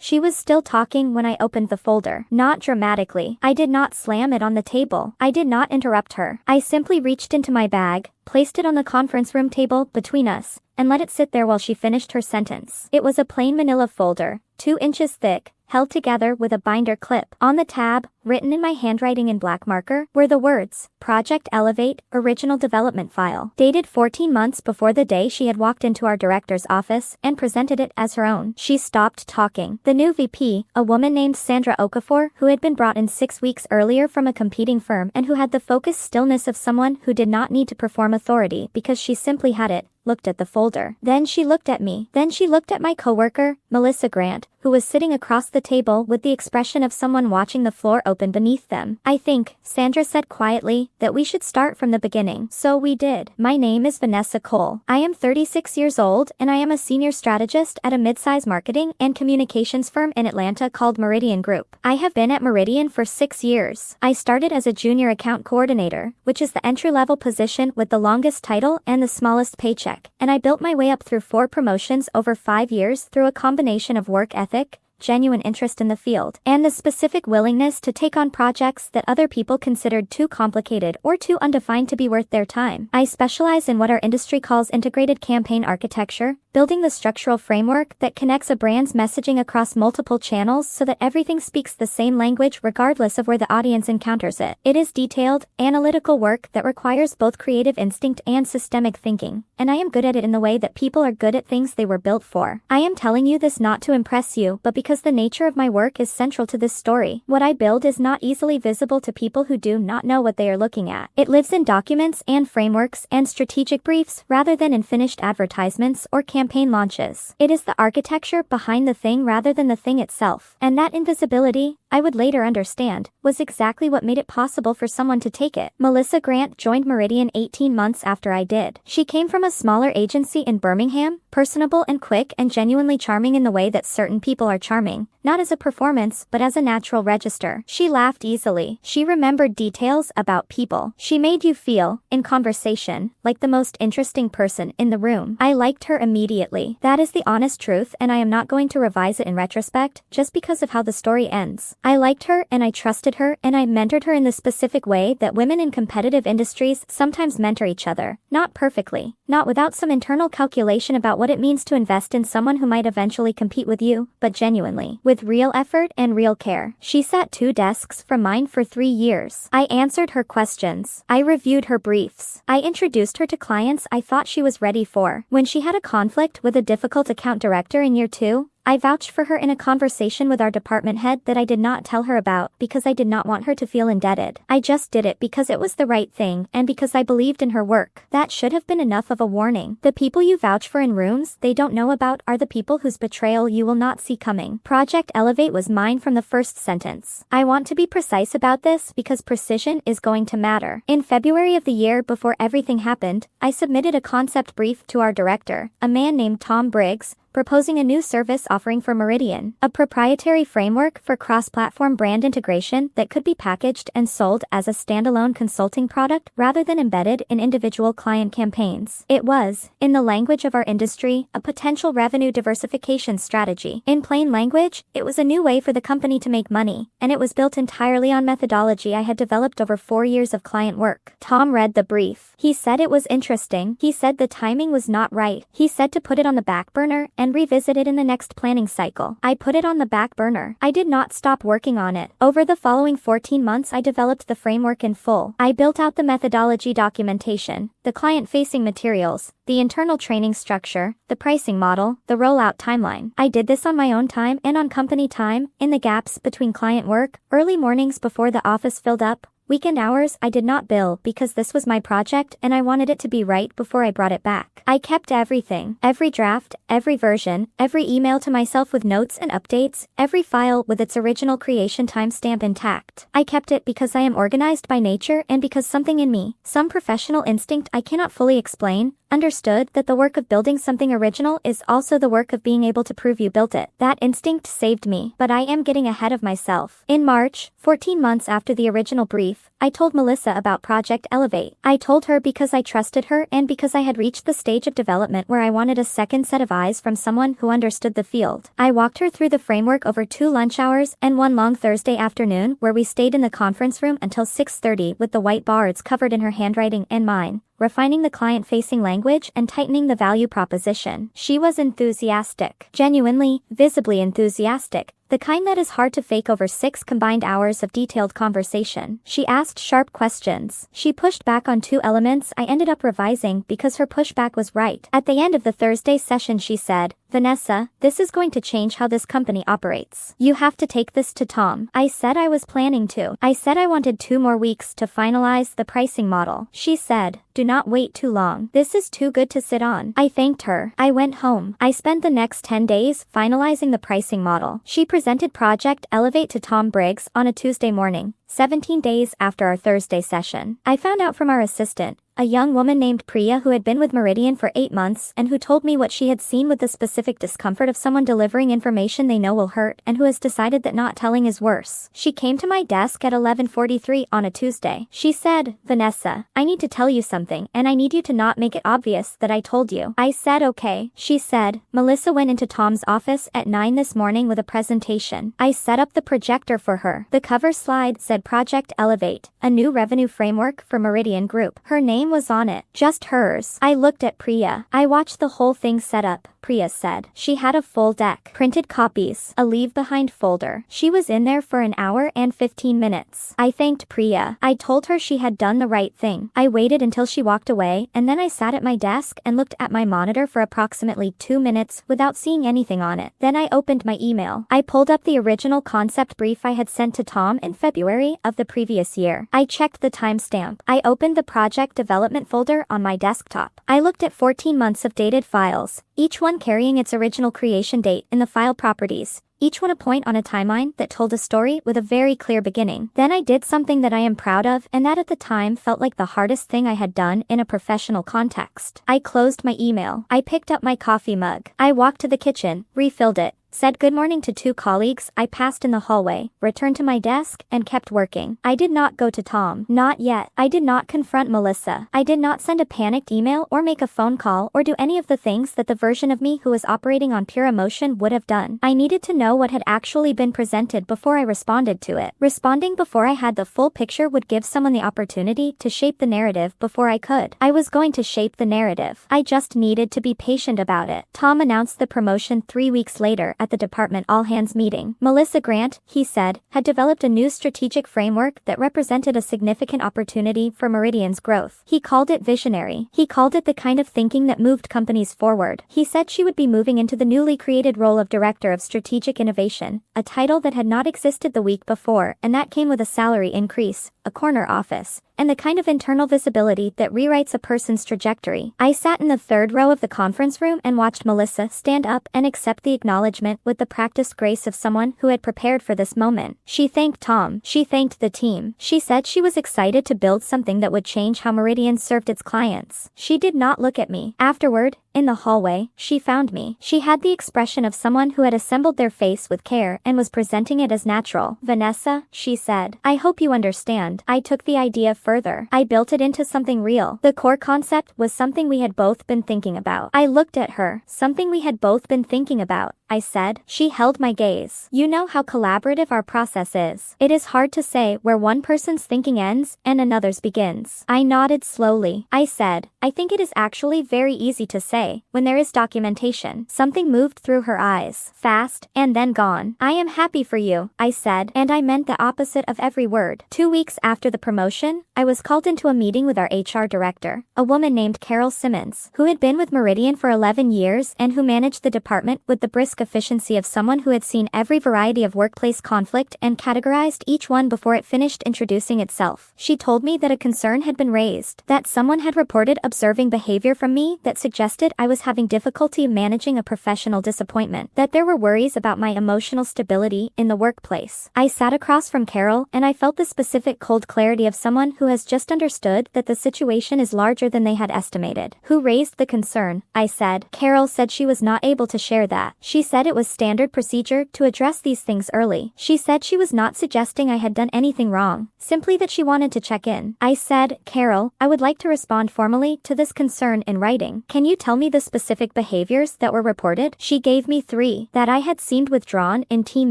She was still talking when I opened the folder. Not dramatically. I did not slam it on the table. I did not interrupt her. I simply reached into my bag, placed it on the conference room table between us, and let it sit there while she finished her sentence. It was a plain manila folder, 2 inches thick, held together with a binder clip. On the tab, written in my handwriting in black marker, were the words, Project Elevate, Original Development File, dated 14 months before the day she had walked into our director's office and presented it as her own. She stopped talking. The new VP, a woman named Sandra Okafor, who had been brought in 6 weeks earlier from a competing firm and who had the focused stillness of someone who did not need to perform authority because she simply had it, looked at the folder. Then she looked at me. Then she looked at my coworker, Melissa Grant, who was sitting across the table with the expression of someone watching the floor open beneath them. I think, Sandra said quietly, that we should start from the beginning. So we did. My name is Vanessa Cole. I am 36 years old and I am a senior strategist at a mid-size marketing and communications firm in Atlanta called Meridian Group. I have been at Meridian for 6 years. I started as a junior account coordinator, which is the entry-level position with the longest title and the smallest paycheck. And I built my way up through 4 promotions over 5 years through a combination of work ethic, genuine interest in the field, and the specific willingness to take on projects that other people considered too complicated or too undefined to be worth their time. I specialize in what our industry calls integrated campaign architecture, building the structural framework that connects a brand's messaging across multiple channels so that everything speaks the same language regardless of where the audience encounters it. It is detailed, analytical work that requires both creative instinct and systemic thinking, and I am good at it in the way that people are good at things they were built for. I am telling you this not to impress you, but because the nature of my work is central to this story. What I build is not easily visible to people who do not know what they are looking at. It lives in documents and frameworks and strategic briefs rather than in finished advertisements or campaign launches. It is the architecture behind the thing rather than the thing itself. And that invisibility, I would later understand, was exactly what made it possible for someone to take it. Melissa Grant joined Meridian 18 months after I did. She came from a smaller agency in Birmingham, personable and quick and genuinely charming in the way that certain people are charming, not as a performance but as a natural register. She laughed easily. She remembered details about people. She made you feel, in conversation, like the most interesting person in the room. I liked her immediately. That is the honest truth, and I am not going to revise it in retrospect, just because of how the story ends. I liked her and I trusted her and I mentored her in the specific way that women in competitive industries sometimes mentor each other. Not perfectly. Not without some internal calculation about what it means to invest in someone who might eventually compete with you, but genuinely. With real effort and real care. She sat 2 desks from mine for 3 years. I answered her questions. I reviewed her briefs. I introduced her to clients I thought she was ready for. When she had a conflict with a difficult account director in year 2, I vouched for her in a conversation with our department head that I did not tell her about because I did not want her to feel indebted. I just did it because it was the right thing and because I believed in her work. That should have been enough of a warning. The people you vouch for in rooms they don't know about are the people whose betrayal you will not see coming. Project Elevate was mine from the first sentence. I want to be precise about this because precision is going to matter. In February of the year before everything happened, I submitted a concept brief to our director, a man named Tom Briggs, proposing a new service offering for Meridian, a proprietary framework for cross-platform brand integration that could be packaged and sold as a standalone consulting product rather than embedded in individual client campaigns. It was, in the language of our industry, a potential revenue diversification strategy. In plain language, it was a new way for the company to make money, and it was built entirely on methodology I had developed over 4 years of client work. Tom read the brief. He said it was interesting. He said the timing was not right. He said to put it on the back burner and revisit it in the next planning cycle. I put it on the back burner. I did not stop working on it. Over the following 14 months I developed the framework in full. I built out the methodology documentation, the client-facing materials, the internal training structure, the pricing model, the rollout timeline. I did this on my own time and on company time, in the gaps between client work, early mornings before the office filled up, weekend hours I did not bill because this was my project and I wanted it to be right before I brought it back. I kept everything, every draft, every version, every email to myself with notes and updates, every file with its original creation timestamp intact. I kept it because I am organized by nature and because something in me, some professional instinct I cannot fully explain, understood that the work of building something original is also the work of being able to prove you built it. That instinct saved me, but I am getting ahead of myself. In March, 14 months after the original brief, I told Melissa about Project Elevate. I told her because I trusted her and because I had reached the stage of development where I wanted a second set of eyes from someone who understood the field. I walked her through the framework over 2 lunch hours and one long Thursday afternoon where we stayed in the conference room until 6:30 with the whiteboards covered in her handwriting and mine, refining the client-facing language and tightening the value proposition. She was enthusiastic. Genuinely, visibly enthusiastic. The kind that is hard to fake over 6 combined hours of detailed conversation. She asked sharp questions. She pushed back on 2 elements I ended up revising because her pushback was right. At the end of the Thursday session she said, "Vanessa, this is going to change how this company operates. You have to take this to Tom." I said I was planning to. I said I wanted 2 more weeks to finalize the pricing model. She said, "Do not wait too long. This is too good to sit on." I thanked her. I went home. I spent the next 10 days finalizing the pricing model. She presented Project Elevate to Tom Briggs on a Tuesday morning, 17 days after our Thursday session. I found out from our assistant, a young woman named Priya who had been with Meridian for 8 months and who told me what she had seen with the specific discomfort of someone delivering information they know will hurt and who has decided that not telling is worse. She came to my desk at 11:43 on a Tuesday. She said, "Vanessa, I need to tell you something and I need you to not make it obvious that I told you." I said okay. She said, "Melissa went into Tom's office at 9 this morning with a presentation. I set up the projector for her. The cover slide said Project Elevate, a new revenue framework for Meridian Group. Her name was on it, just hers." I looked at Priya. "I watched the whole thing set up," Priya said. She had a full deck, printed copies, a leave-behind folder. She was in there for an hour and 15 minutes. I thanked Priya. I told her she had done the right thing. I waited until she walked away and then I sat at my desk and looked at my monitor for approximately 2 minutes without seeing anything on it. Then I opened my email. I pulled up the original concept brief I had sent to Tom in February of the previous year. I checked the timestamp. I opened the project development folder on my desktop. I looked at 14 months of dated files, each one carrying its original creation date in the file properties, each one a point on a timeline that told a story with a very clear beginning. Then I did something that I am proud of and that at the time felt like the hardest thing I had done in a professional context. I closed my email. I picked up my coffee mug. I walked to the kitchen, refilled it, said good morning to 2 colleagues I passed in the hallway, returned to my desk, and kept working. I did not go to Tom. Not yet. I did not confront Melissa. I did not send a panicked email or make a phone call or do any of the things that the version of me who was operating on pure emotion would have done. I needed to know what had actually been presented before I responded to it. Responding before I had the full picture would give someone the opportunity to shape the narrative before I could. I was going to shape the narrative. I just needed to be patient about it. Tom announced the promotion 3 weeks later at the department all-hands meeting. Melissa Grant, he said, had developed a new strategic framework that represented a significant opportunity for Meridian's growth. He called it visionary. He called it the kind of thinking that moved companies forward. He said she would be moving into the newly created role of Director of Strategic Innovation, a title that had not existed the week before, and that came with a salary increase, a corner office, and the kind of internal visibility that rewrites a person's trajectory. I sat in the 3rd row of the conference room and watched Melissa stand up and accept the acknowledgement with the practiced grace of someone who had prepared for this moment. She thanked Tom. She thanked the team. She said she was excited to build something that would change how Meridian served its clients. She did not look at me. Afterward, in the hallway, she found me. She had the expression of someone who had assembled their face with care and was presenting it as natural. "Vanessa," she said, "I hope you understand. I took the idea further. I built it into something real. The core concept was something we had both been thinking about." I looked at her. "Something we had both been thinking about," I said. She held my gaze. "You know how collaborative our process is. It is hard to say where one person's thinking ends and another's begins." I nodded slowly. I said, "I think it is actually very easy to say when there is documentation." Something moved through her eyes, fast, and then gone. "I am happy for you," I said, and I meant the opposite of every word. 2 weeks after the promotion, I was called into a meeting with our HR director, a woman named Carol Simmons, who had been with Meridian for 11 years and who managed the department with the brisk task efficiency of someone who had seen every variety of workplace conflict and categorized each one before it finished introducing itself. She told me that a concern had been raised, that someone had reported observing behavior from me that suggested I was having difficulty managing a professional disappointment, that there were worries about my emotional stability in the workplace. I sat across from Carol and I felt the specific cold clarity of someone who has just understood that the situation is larger than they had estimated. Who raised the concern? I said. Carol said she was not able to share that. She said it was standard procedure to address these things early. She said she was not suggesting I had done anything wrong, simply that she wanted to check in. I said, Carol, I would like to respond formally to this concern in writing. Can you tell me the specific behaviors that were reported? She gave me 3. That I had seemed withdrawn in team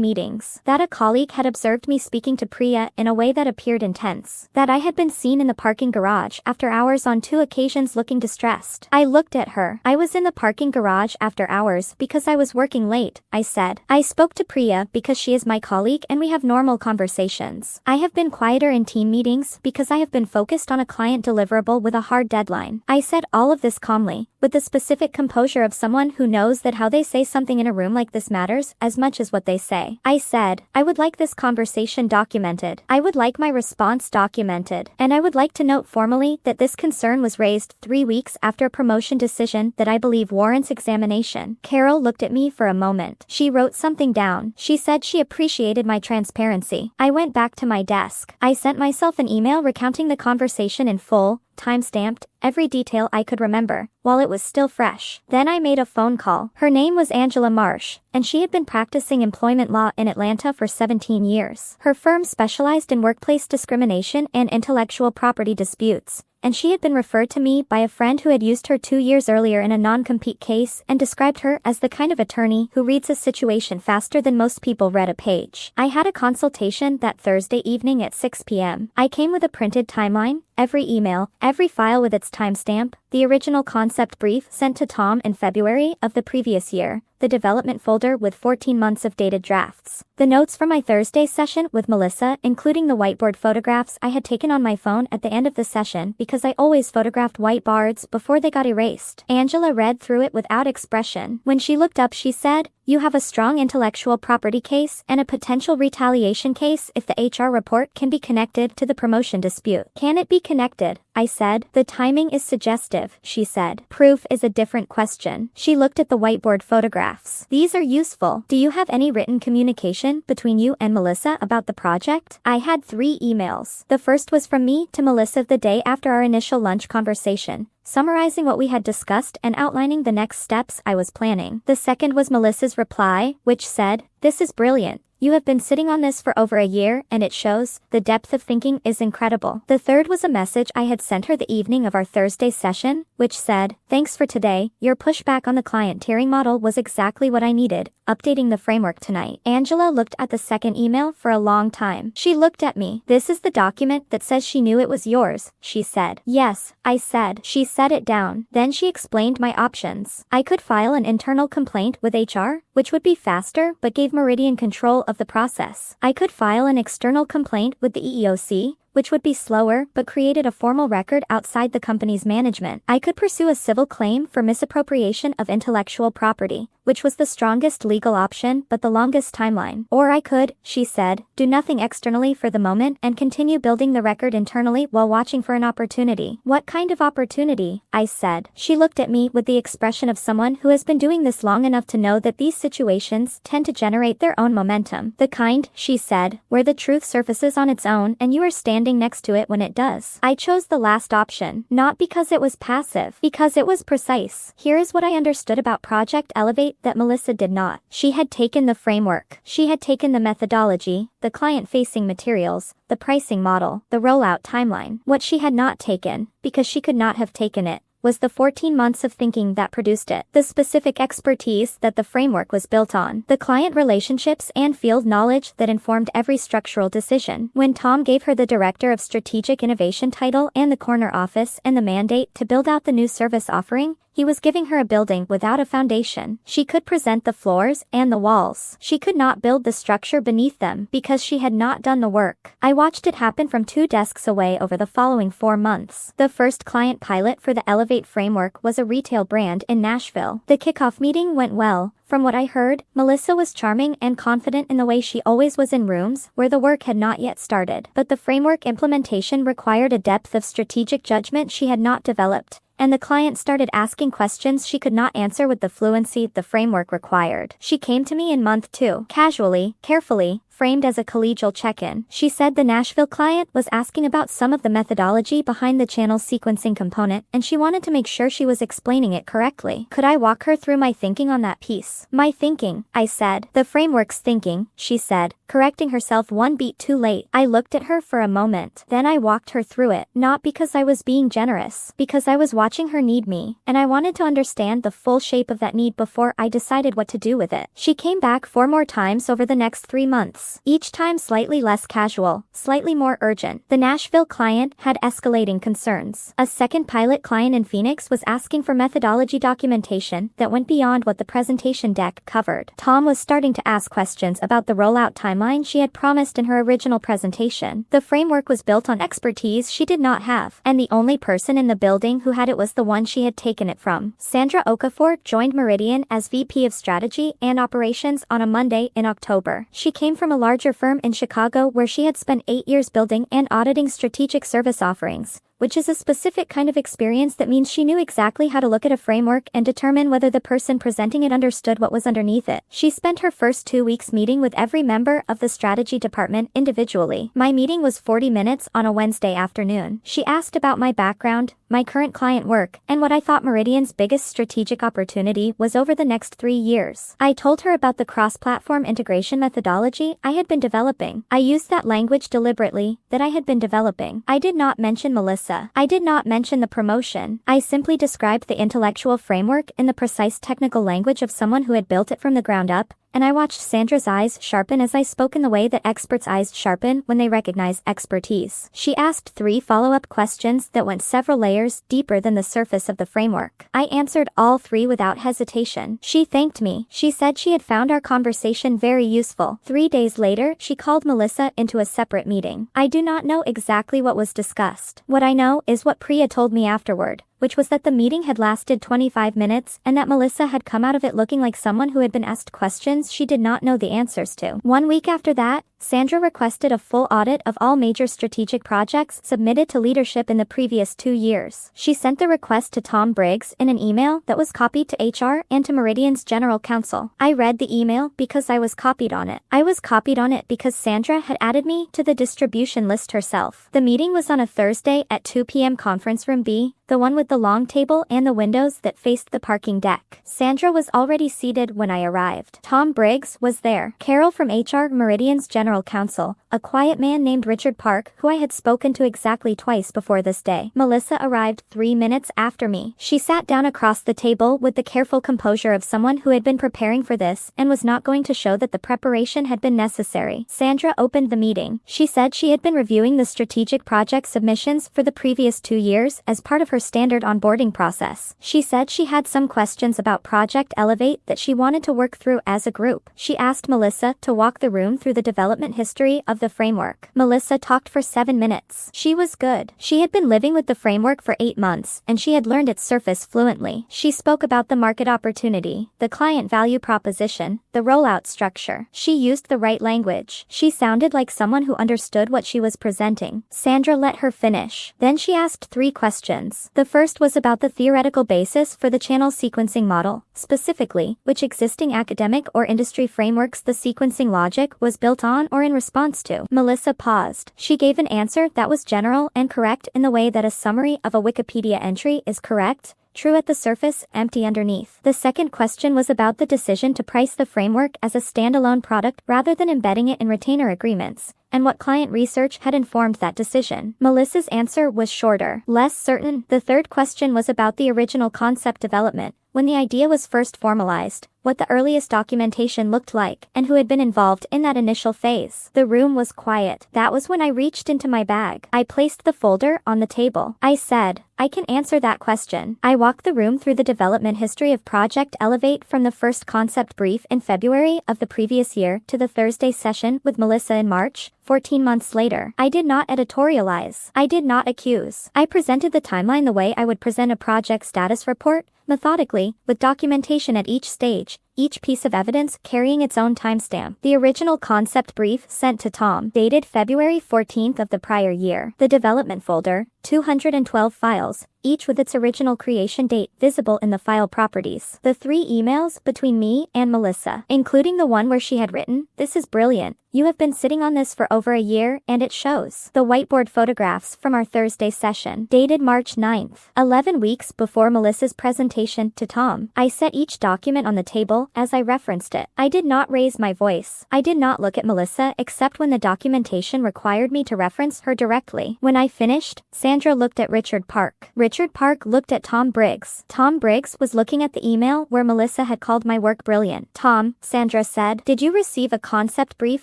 meetings. That a colleague had observed me speaking to Priya in a way that appeared intense. That I had been seen in the parking garage after hours on 2 occasions looking distressed. I looked at her. I was in the parking garage after hours because I was working late, I said. I spoke to Priya because she is my colleague and we have normal conversations. I have been quieter in team meetings because I have been focused on a client deliverable with a hard deadline. I said all of this calmly, with the specific composure of someone who knows that how they say something in a room like this matters as much as what they say. I said, I would like this conversation documented. I would like my response documented. And I would like to note formally that this concern was raised 3 weeks after a promotion decision that I believe warrants examination. Carol looked at me for a moment. She wrote something down. She said she appreciated my transparency. I went back to my desk. I sent myself an email recounting the conversation in full, time-stamped, every detail I could remember, while it was still fresh. Then I made a phone call. Her name was Angela Marsh, and she had been practicing employment law in Atlanta for 17 years. Her firm specialized in workplace discrimination and intellectual property disputes, and she had been referred to me by a friend who had used her 2 years earlier in a non-compete case and described her as the kind of attorney who reads a situation faster than most people read a page. I had a consultation that Thursday evening at 6 p.m. I came with a printed timeline, every email, every file with its timestamp, the original concept brief sent to Tom in February of the previous year, the development folder with 14 months of dated drafts, the notes from my Thursday session with Melissa, including the whiteboard photographs I had taken on my phone at the end of the session because I always photographed whiteboards before they got erased. Angela read through it without expression. When she looked up, she said, "You have a strong intellectual property case and a potential retaliation case if the HR report can be connected to the promotion dispute." "Can it be connected?" I said. "The timing is suggestive," she said. "Proof is a different question." She looked at the whiteboard photographs. "These are useful. Do you have any written communication between you and Melissa about the project?" I had 3 emails. The first was from me to Melissa the day after our initial lunch conversation, summarizing what we had discussed and outlining the next steps I was planning. The second was Melissa's reply, which said, "This is brilliant. You have been sitting on this for over a year and it shows. The depth of thinking is incredible." The third was a message I had sent her the evening of our Thursday session, which said, "Thanks for today. Your pushback on the client tiering model was exactly what I needed. Updating the framework tonight." Angela looked at the second email for a long time. She looked at me. "This is the document that says she knew it was yours," she said. "Yes," I said. She set it down. Then she explained my options. I could file an internal complaint with HR, which would be faster but gave Meridian control of the process. I could file an external complaint with the EEOC, which would be slower but created a formal record outside the company's management. I could pursue a civil claim for misappropriation of intellectual property, which was the strongest legal option but the longest timeline. Or I could, she said, do nothing externally for the moment and continue building the record internally while watching for an opportunity. "What kind of opportunity?" I said. She looked at me with the expression of someone who has been doing this long enough to know that these situations tend to generate their own momentum. "The kind," she said, "where the truth surfaces on its own and you are standing next to it when it does." I chose the last option, not because it was passive, because it was precise. Here is what I understood about Project Elevate that Melissa did not. She had taken the framework. She had taken the methodology, the client-facing materials, the pricing model, the rollout timeline. What she had not taken, because she could not have taken it, was the 14 months of thinking that produced it, the specific expertise that the framework was built on, the client relationships and field knowledge that informed every structural decision. When Tom gave her the Director of Strategic Innovation title and the corner office and the mandate to build out the new service offering, he was giving her a building without a foundation. She could present the floors and the walls. She could not build the structure beneath them because she had not done the work. I watched it happen from 2 desks away over the following 4 months. The first client pilot for the Elevate Activate framework was a retail brand in Nashville. The kickoff meeting went well. From what I heard, Melissa was charming and confident in the way she always was in rooms where the work had not yet started. But the framework implementation required a depth of strategic judgment she had not developed, and the client started asking questions she could not answer with the fluency the framework required. She came to me in month 2, casually, carefully, framed as a collegial check-in. She said the Nashville client was asking about some of the methodology behind the channel sequencing component, and she wanted to make sure she was explaining it correctly. Could I walk her through my thinking on that piece? My thinking, I said. The framework's thinking, she said, correcting herself one beat too late. I looked at her for a moment. Then I walked her through it, not because I was being generous, because I was watching her need me, and I wanted to understand the full shape of that need before I decided what to do with it. She came back 4 more times over the next 3 months. Each time slightly less casual, slightly more urgent. The Nashville client had escalating concerns. A second pilot client in Phoenix was asking for methodology documentation that went beyond what the presentation deck covered. Tom was starting to ask questions about the rollout timeline she had promised in her original presentation. The framework was built on expertise she did not have, and the only person in the building who had it was the one she had taken it from. Sandra Okafor joined Meridian as VP of Strategy and Operations on a Monday in October. She came from a larger firm in Chicago where she had spent 8 years building and auditing strategic service offerings, which is a specific kind of experience that means she knew exactly how to look at a framework and determine whether the person presenting it understood what was underneath it. She spent her first 2 weeks meeting with every member of the strategy department individually. My meeting was 40 minutes on a Wednesday afternoon. She asked about my background, my current client work, and what I thought Meridian's biggest strategic opportunity was over the next 3 years. I told her about the cross-platform integration methodology I had been developing. I used that language deliberately, that I had been developing. I did not mention Melissa. I did not mention the promotion. I simply described the intellectual framework in the precise technical language of someone who had built it from the ground up, and I watched Sandra's eyes sharpen as I spoke in the way that experts' eyes sharpen when they recognize expertise. She asked 3 follow-up questions that went several layers deeper than the surface of the framework. I answered all 3 without hesitation. She thanked me. She said she had found our conversation very useful. 3 days later, she called Melissa into a separate meeting. I do not know exactly what was discussed. What I know is what Priya told me afterward, which was that the meeting had lasted 25 minutes and that Melissa had come out of it looking like someone who had been asked questions she did not know the answers to. 1 week after that, Sandra requested a full audit of all major strategic projects submitted to leadership in the previous 2 years. She sent the request to Tom Briggs in an email that was copied to HR and to Meridian's general counsel. I read the email because I was copied on it. I was copied on it because Sandra had added me to the distribution list herself. The meeting was on a Thursday at 2 p.m. Conference Room B, the one with the long table and the windows that faced the parking deck. Sandra was already seated when I arrived. Tom Briggs was there. Carol from HR, Meridian's general counsel, a quiet man named Richard Park who I had spoken to exactly twice before this day. Melissa arrived 3 minutes after me. She sat down across the table with the careful composure of someone who had been preparing for this and was not going to show that the preparation had been necessary. Sandra opened the meeting. She said she had been reviewing the strategic project submissions for the previous 2 years as part of her standard onboarding process. She said she had some questions about Project Elevate that she wanted to work through as a group. She asked Melissa to walk the room through the development history of the framework. Melissa talked for 7 minutes. She was good. She had been living with the framework for 8 months, and she had learned its surface fluently. She spoke about the market opportunity, the client value proposition, the rollout structure. She used the right language. She sounded like someone who understood what she was presenting. Sandra let her finish. Then she asked 3 questions. The first was about the theoretical basis for the channel sequencing model, specifically, which existing academic or industry frameworks the sequencing logic was built on or in response to. Melissa paused. She gave an answer that was general and correct in the way that a summary of a Wikipedia entry is correct, true at the surface, empty underneath. The second question was about the decision to price the framework as a standalone product rather than embedding it in retainer agreements, and what client research had informed that decision. Melissa's answer was shorter, less certain. The third question was about the original concept development. When the idea was first formalized, what the earliest documentation looked like, and who had been involved in that initial phase. The room was quiet. That was when I reached into my bag. I placed the folder on the table. I said, I can answer that question. I walked the room through the development history of Project Elevate from the first concept brief in February of the previous year to the Thursday session with Melissa in March, 14 months later. I did not editorialize. I did not accuse. I presented the timeline the way I would present a project status report, methodically, with documentation at each stage, each piece of evidence carrying its own timestamp. The original concept brief sent to Tom, dated February 14th of the prior year. The development folder, 212 files, each with its original creation date visible in the file properties. The 3 emails between me and Melissa, including the one where she had written, "This is brilliant. You have been sitting on this for over a year, and it shows." The whiteboard photographs from our Thursday session, dated March 9th, 11 weeks before Melissa's presentation to Tom. I set each document on the table as I referenced it. I did not raise my voice. I did not look at Melissa except when the documentation required me to reference her directly. When I finished, Sandra looked at Richard Park. Richard Park looked at Tom Briggs. Tom Briggs was looking at the email where Melissa had called my work brilliant. "Tom," Sandra said, "did you receive a concept brief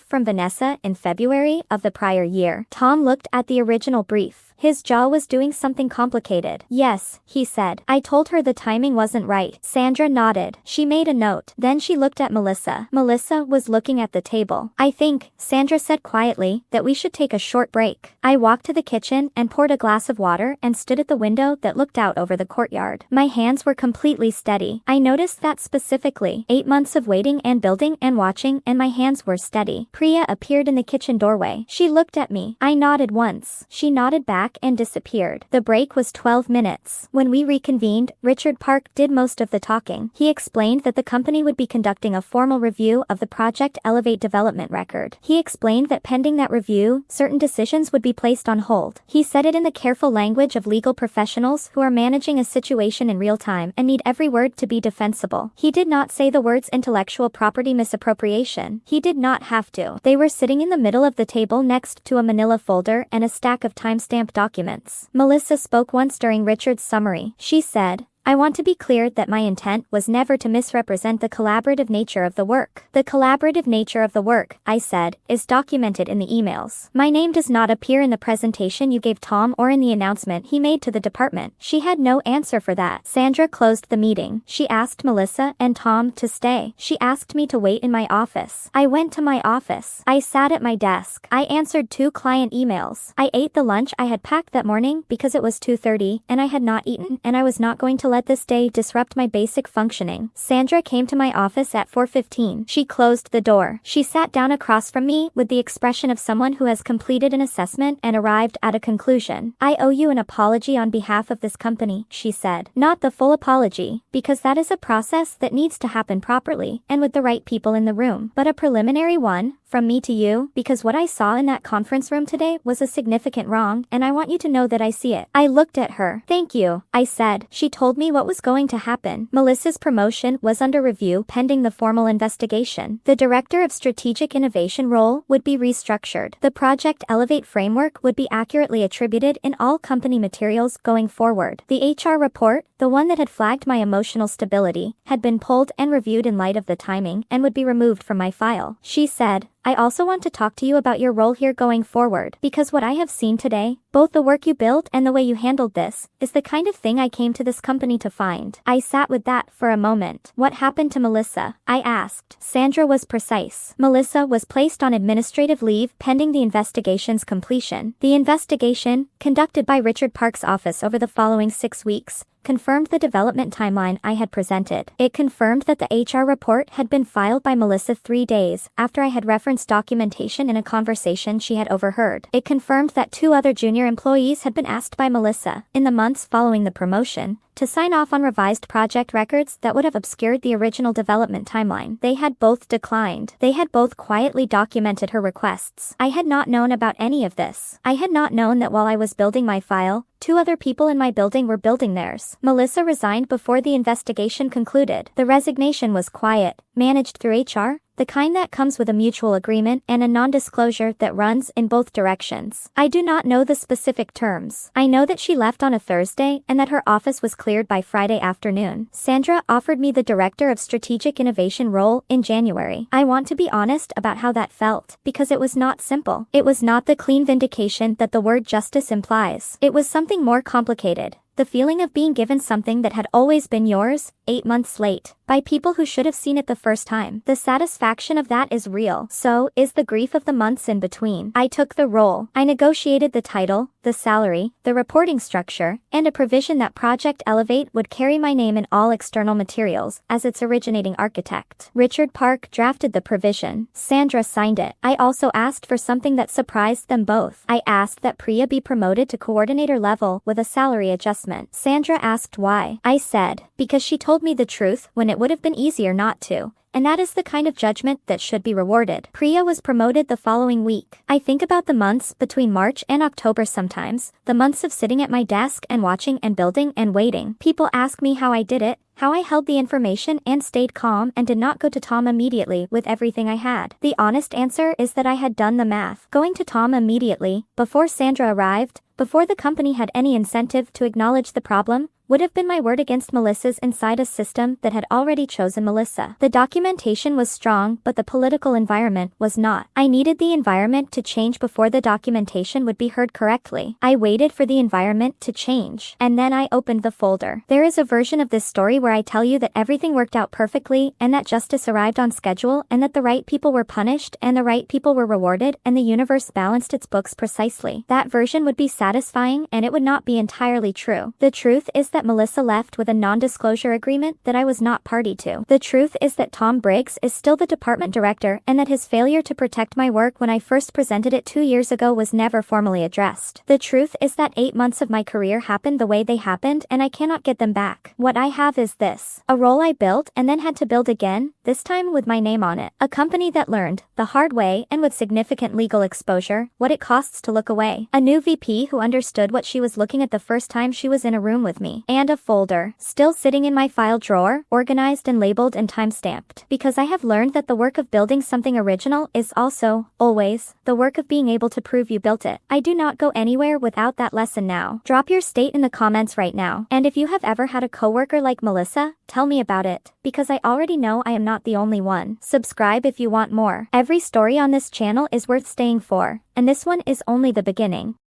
from Vanessa in February of the prior year?" Tom looked at the original brief. His jaw was doing something complicated. "Yes," he said. "I told her the timing wasn't right." Sandra nodded. She made a note. Then she looked at Melissa. Melissa was looking at the table. "I think," Sandra said quietly, "that we should take a short break." I walked to the kitchen and poured a glass of water and stood at the window that looked out over the courtyard. My hands were completely steady. I noticed that specifically. 8 months of waiting and building and watching, and my hands were steady. Priya appeared in the kitchen doorway. She looked at me. I nodded once. She nodded back and disappeared. The break was 12 minutes. When we reconvened, Richard Park did most of the talking. He explained that the company would be conducting a formal review of the Project Elevate development record. He explained that pending that review, certain decisions would be placed on hold. He said it in the careful language of legal professionals who are managing a situation in real time and need every word to be defensible. He did not say the words intellectual property misappropriation. He did not have to. They were sitting in the middle of the table next to a manila folder and a stack of timestamped documents. Melissa spoke once during Richard's summary. She said, "I want to be clear that my intent was never to misrepresent the collaborative nature of the work. The collaborative nature of the work," I said, "is documented in the emails. My name does not appear in the presentation you gave Tom or in the announcement he made to the department." She had no answer for that. Sandra closed the meeting. She asked Melissa and Tom to stay. She asked me to wait in my office. I went to my office. I sat at my desk. I answered 2 client emails. I ate the lunch I had packed that morning because it was 2:30 and I had not eaten, and I was not going to let this day disrupt my basic functioning. Sandra came to my office at 4:15. She closed the door. She sat down across from me with the expression of someone who has completed an assessment and arrived at a conclusion. "I owe you an apology on behalf of this company," she said. "Not the full apology, because that is a process that needs to happen properly and with the right people in the room, but a preliminary one, from me to you, because what I saw in that conference room today was a significant wrong, and I want you to know that I see it." I looked at her. "Thank you," I said. She told me what was going to happen. Melissa's promotion was under review pending the formal investigation. The Director of Strategic Innovation role would be restructured. The Project Elevate framework would be accurately attributed in all company materials going forward. The HR report, the one that had flagged my emotional stability, had been pulled and reviewed in light of the timing and would be removed from my file. She said, "I also want to talk to you about your role here going forward, because what I have seen today, both the work you built and the way you handled this, is the kind of thing I came to this company to find." I sat with that for a moment. "What happened to Melissa?" I asked. Sandra was precise. "Melissa was placed on administrative leave pending the investigation's completion." The investigation, conducted by Richard Park's office over the following 6 weeks, confirmed the development timeline I had presented. It confirmed that the HR report had been filed by Melissa 3 days after I had referenced documentation in a conversation she had overheard. It confirmed that 2 other junior employees had been asked by Melissa, in the months following the promotion, to sign off on revised project records that would have obscured the original development timeline. They had both declined. They had both quietly documented her requests. I had not known about any of this. I had not known that while I was building my file, 2 other people in my building were building theirs. Melissa resigned before the investigation concluded. The resignation was quiet, managed through HR. The kind that comes with a mutual agreement and a non-disclosure that runs in both directions. I do not know the specific terms. I know that she left on a Thursday and that her office was cleared by Friday afternoon. Sandra offered me the Director of Strategic Innovation role in January. I want to be honest about how that felt, because it was not simple. It was not the clean vindication that the word justice implies. It was something more complicated. The feeling of being given something that had always been yours, 8 months late, by people who should have seen it the first time. The satisfaction of that is real. So is the grief of the months in between. I took the role. I negotiated the title, the salary, the reporting structure, and a provision that Project Elevate would carry my name in all external materials as its originating architect. Richard Park drafted the provision. Sandra signed it. I also asked for something that surprised them both. I asked that Priya be promoted to coordinator level with a salary adjustment. Sandra asked why. I said, because she told me the truth when it would have been easier not to. And that is the kind of judgment that should be rewarded. Priya was promoted the following week. I think about the months between March and October sometimes, the months of sitting at my desk and watching and building and waiting. People ask me how I did it, how I held the information and stayed calm and did not go to Tom immediately with everything I had. The honest answer is that I had done the math. Going to Tom immediately, before Sandra arrived, before the company had any incentive to acknowledge the problem, would have been my word against Melissa's inside a system that had already chosen Melissa. The documentation was strong, but the political environment was not. I needed the environment to change before the documentation would be heard correctly. I waited for the environment to change, and then I opened the folder. There is a version of this story where I tell you that everything worked out perfectly, and that justice arrived on schedule, and that the right people were punished, and the right people were rewarded, and the universe balanced its books precisely. That version would be satisfying, and it would not be entirely true. The truth is that Melissa left with a non-disclosure agreement that I was not party to. The truth is that Tom Briggs is still the department director and that his failure to protect my work when I first presented it 2 years ago was never formally addressed. The truth is that 8 months of my career happened the way they happened and I cannot get them back. What I have is this: a role I built and then had to build again, this time with my name on it. A company that learned, the hard way and with significant legal exposure, what it costs to look away. A new VP who understood what she was looking at the first time she was in a room with me. And a folder, still sitting in my file drawer, organized and labeled and time-stamped. Because I have learned that the work of building something original is also, always, the work of being able to prove you built it. I do not go anywhere without that lesson now. Drop your state in the comments right now. And if you have ever had a coworker like Melissa, tell me about it, because I already know I am not the only one. Subscribe if you want more. Every story on this channel is worth staying for, and this one is only the beginning.